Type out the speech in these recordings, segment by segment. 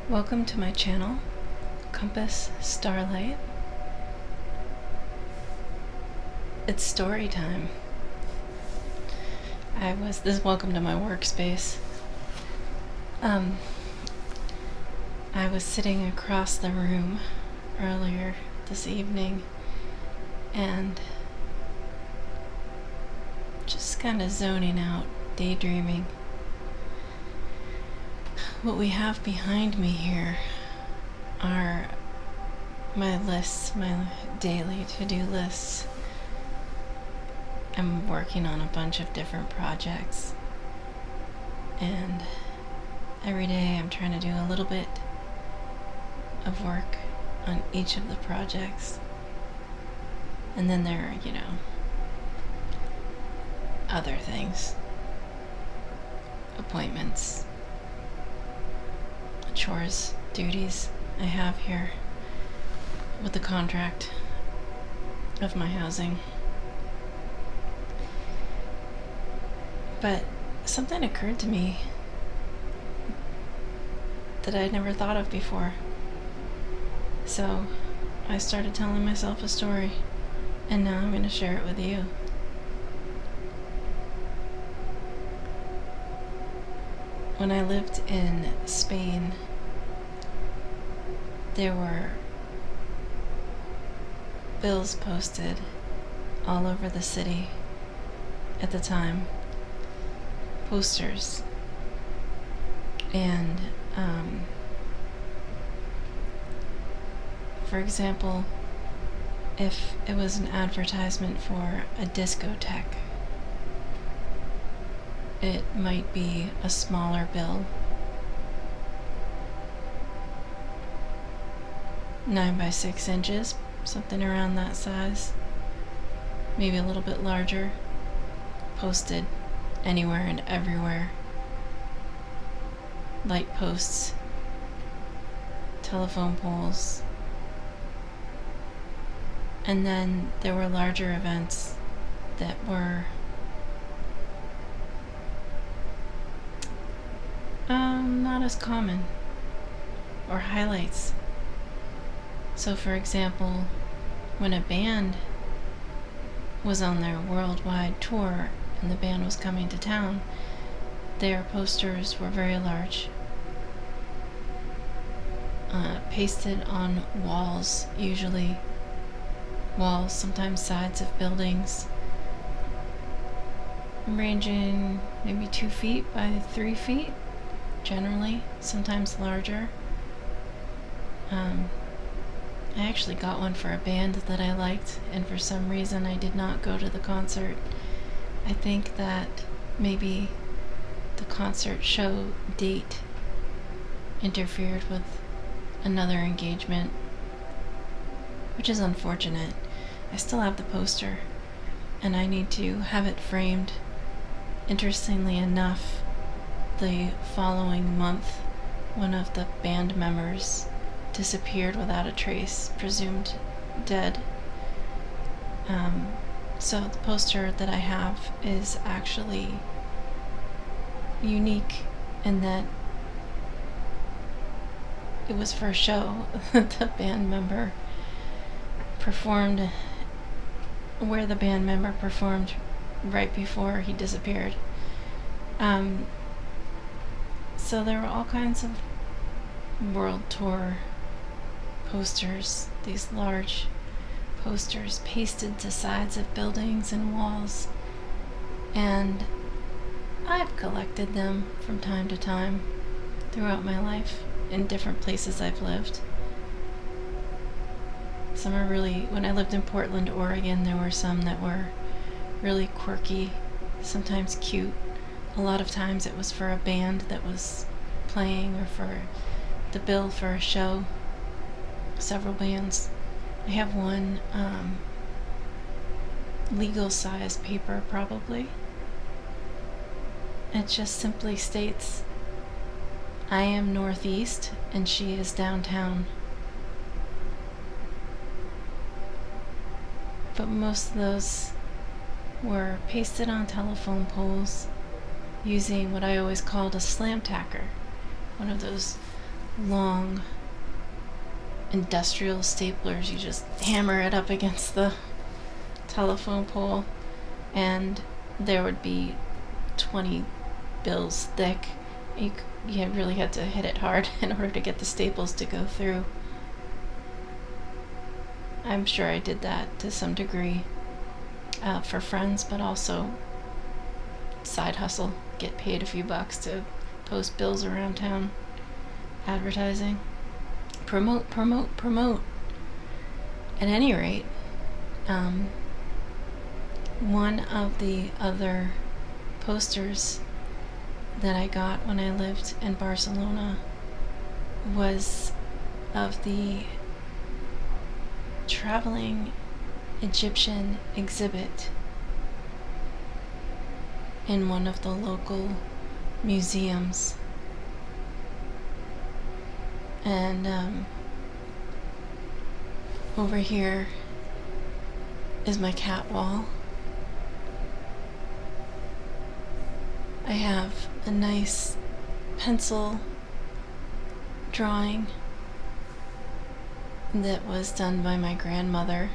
Welcome to my channel, Compass Starlight. It's story time. This is welcome to my workspace. I was sitting across the room earlier this evening and just kind of zoning out, daydreaming. What we have behind me here are my lists, my daily to-do lists. I'm working on a bunch of different projects, and every day I'm trying to do a little bit of work on each of the projects. And then there are, other things, appointments, chores, duties I have here with the contract of my housing. But something occurred to me that I'd never thought of before. So I started telling myself a story, and now I'm going to share it with you. When I lived in Spain, there were bills posted all over the city at the time, posters, and for example, if it was an advertisement for a discotheque, it might be a smaller bill, 9 by 6 inches, something around that size, maybe a little bit larger, posted anywhere and everywhere. Light posts, telephone poles, and then there were larger events that were not as common, or highlights. So for example, when a band was on their worldwide tour and the band was coming to town, their posters were very large, pasted on walls, usually walls, sometimes sides of buildings, ranging maybe 2 feet by 3 feet, generally, sometimes larger. I actually got one for a band that I liked, and for some reason I did not go to the concert. I think that maybe the concert show date interfered with another engagement, which is unfortunate. I still have the poster, and I need to have it framed. Interestingly enough, the following month, one of the band members disappeared without a trace, presumed dead. So the poster that I have is actually unique in that it was for a show that the band member performed, where the band member performed right before he disappeared. So there were all kinds of world tour posters, these large posters pasted to sides of buildings and walls, and I've collected them from time to time throughout my life in different places I've lived. Some are really, when I lived in Portland, Oregon, there were some that were really quirky, sometimes cute. A lot of times it was for a band that was playing, or for the bill for a show, several bands. I have one legal size paper, probably. It just simply states, "I am northeast and she is downtown." But most of those were pasted on telephone poles using what I always called a slam tacker, one of those long industrial staplers. You just hammer it up against the telephone pole, and there would be 20 bills thick. You really had to hit it hard in order to get the staples to go through. I'm sure I did that to some degree for friends, but also side hustle, get paid a few bucks to post bills around town, advertising, promote. At any rate, one of the other posters that I got when I lived in Barcelona was of the traveling Egyptian exhibit in one of the local museums. And over here is my cat wall. I have a nice pencil drawing that was done by my grandmother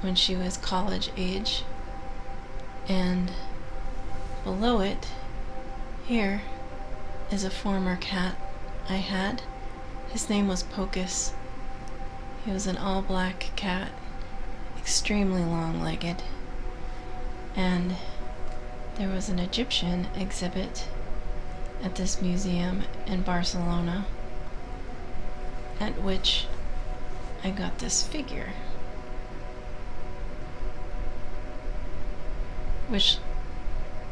when she was college age, and below it here is a former cat I had. His name was Pocus. He was an all-black cat, extremely long-legged, and there was an Egyptian exhibit at this museum in Barcelona at which I got this figure, which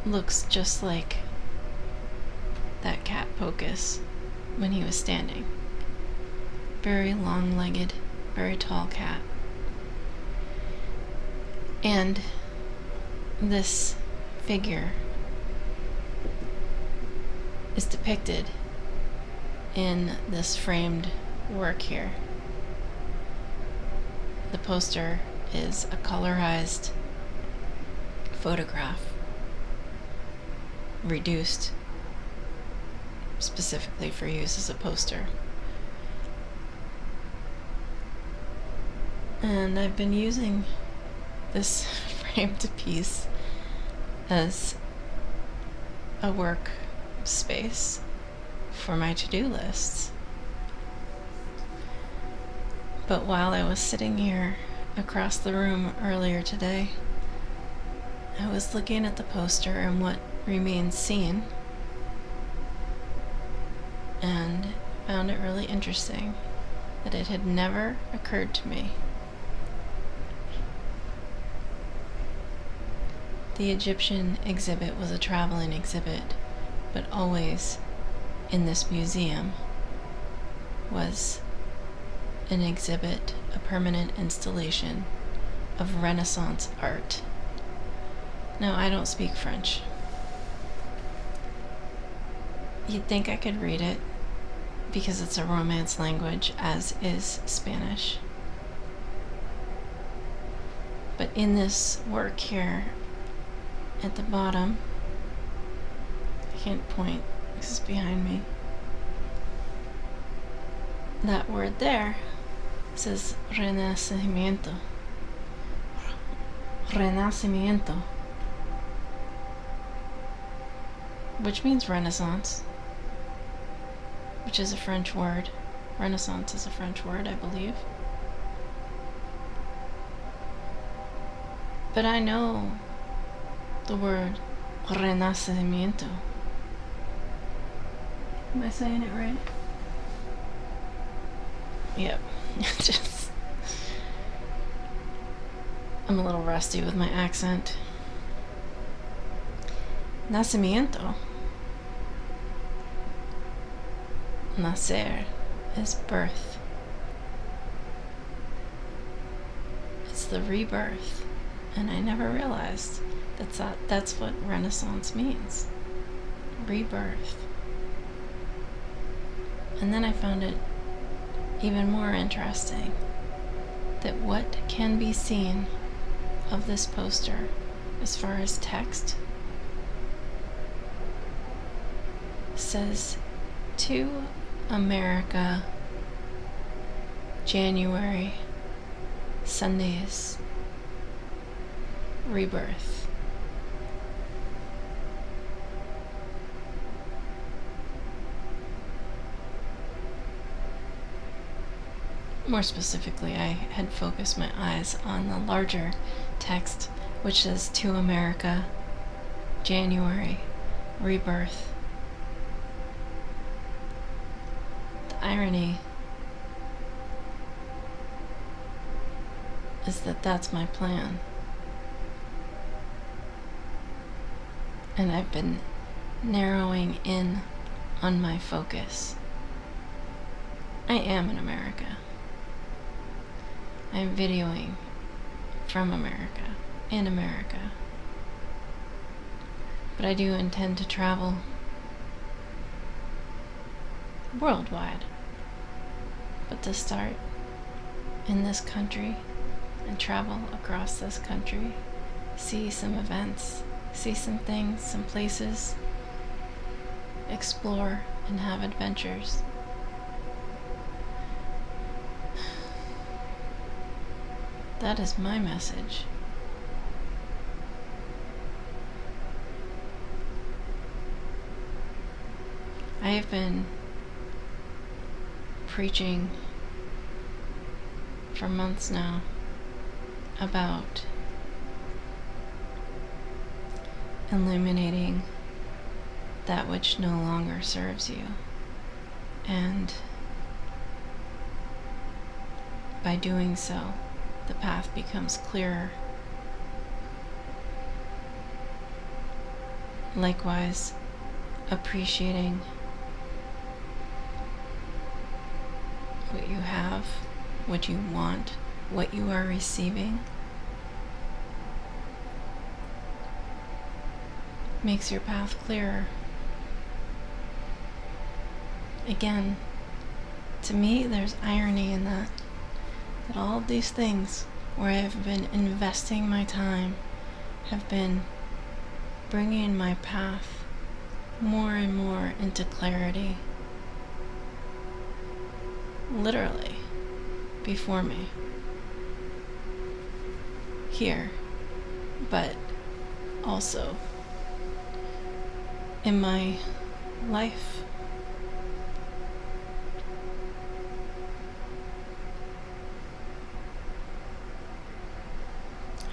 looks just like that cat Pocus when he was standing. Very long-legged, very tall cat. And this figure is depicted in this framed work here. The poster is a colorized photograph, reduced specifically for use as a poster. And I've been using this framed piece as a work space for my to-do lists. But while I was sitting here across the room earlier today, I was looking at the poster and what remains seen, and found it really interesting that it had never occurred to me. The Egyptian exhibit was a traveling exhibit, but always in this museum was an exhibit, a permanent installation of Renaissance art. Now, I don't speak French. You'd think I could read it because it's a Romance language, as is Spanish. But in this work here, at the bottom, I can't point, this is behind me. That word there says Renacimiento. Renacimiento. Which means Renaissance, which is a French word. Renaissance is a French word, I believe. But I know the word Renacimiento. Am I saying it right? Yep. Just, I'm a little rusty with my accent. Nacimiento. Nacer is birth. It's the rebirth. And I never realized that's what Renaissance means. Rebirth. And then I found it even more interesting that what can be seen of this poster as far as text says 2 America, January, Sundays, rebirth. More specifically, I had focused my eyes on the larger text, which says to America, January, rebirth. The irony is that that's my plan. And I've been narrowing in on my focus. I am in America. I'm videoing from America, in America. But I do intend to travel worldwide. But to start in this country and travel across this country, see some events, see some things, some places, explore and have adventures. That is my message. I have been preaching for months now about illuminating that which no longer serves you. And by doing so, the path becomes clearer. Likewise, appreciating what you have, what you want, what you are receiving makes your path clearer. Again, to me, there's irony in that all of these things where I've been investing my time have been bringing my path more and more into clarity, literally before me, here, but also in my life.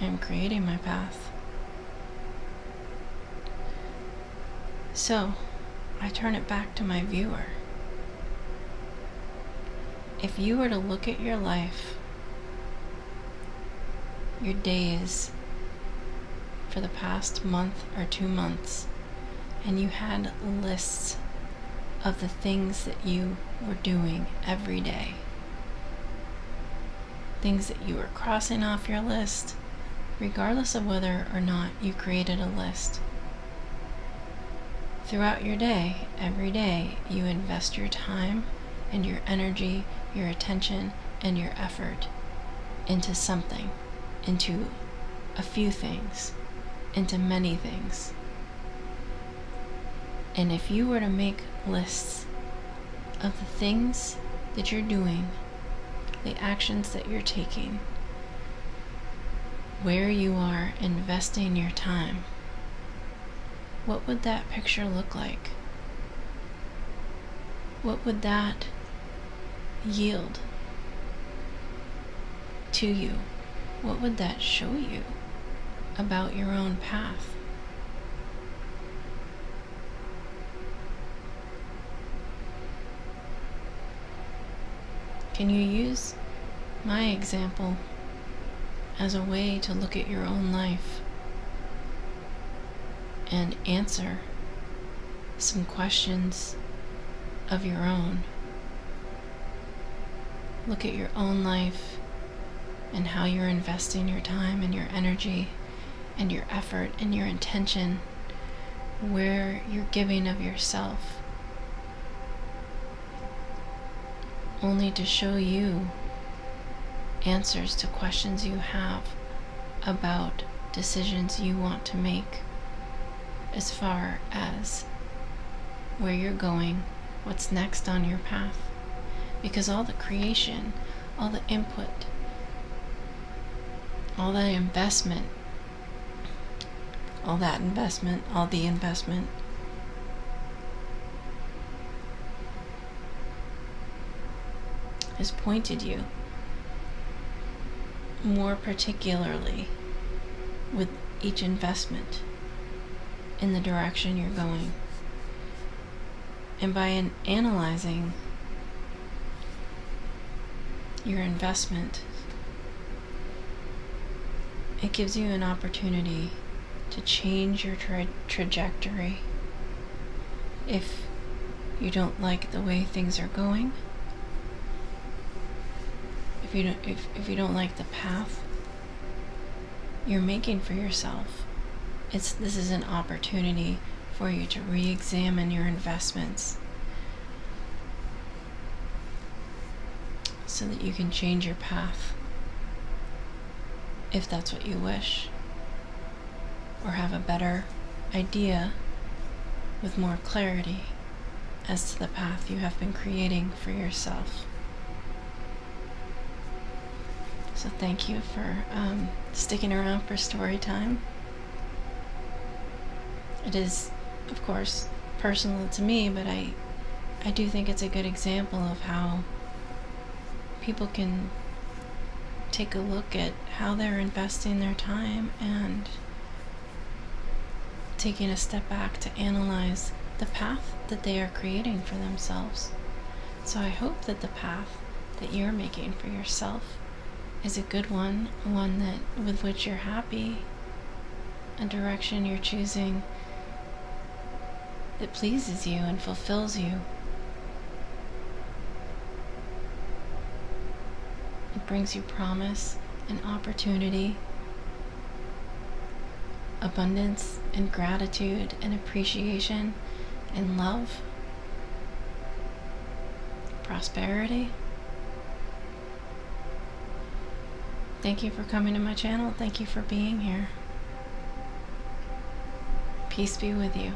I am creating my path. So, I turn it back to my viewer. If you were to look at your life, your days for the past month or 2 months, and you had lists of the things that you were doing every day, things that you were crossing off your list, regardless of whether or not you created a list. Throughout your day, every day, you invest your time and your energy, your attention, and your effort into something, into a few things, into many things. And if you were to make lists of the things that you're doing, the actions that you're taking, where you are investing your time, what would that picture look like? What would that yield to you? What would that show you about your own path? Can you use my example as a way to look at your own life and answer some questions of your own? Look at your own life and how you're investing your time and your energy and your effort and your intention, where you're giving of yourself, only to show you answers to questions you have about decisions you want to make as far as where you're going, what's next on your path. Because all the creation, all the input, all the investment, all the investment has pointed you more particularly with each investment in the direction you're going. And by analyzing your investment, it gives you an opportunity to change your trajectory. If you don't like the way things are going, if you don't like the path you're making for yourself, this is an opportunity for you to re-examine your investments so that you can change your path if that's what you wish, or have a better idea with more clarity as to the path you have been creating for yourself. So thank you for sticking around for story time. It is, of course, personal to me, but I do think it's a good example of how people can take a look at how they're investing their time and taking a step back to analyze the path that they are creating for themselves. So I hope that the path that you're making for yourself is a good one that with which you're happy, a direction you're choosing that pleases you and fulfills you. It brings you promise and opportunity, abundance and gratitude and appreciation and love, prosperity. Thank you for coming to my channel. Thank you for being here. Peace be with you.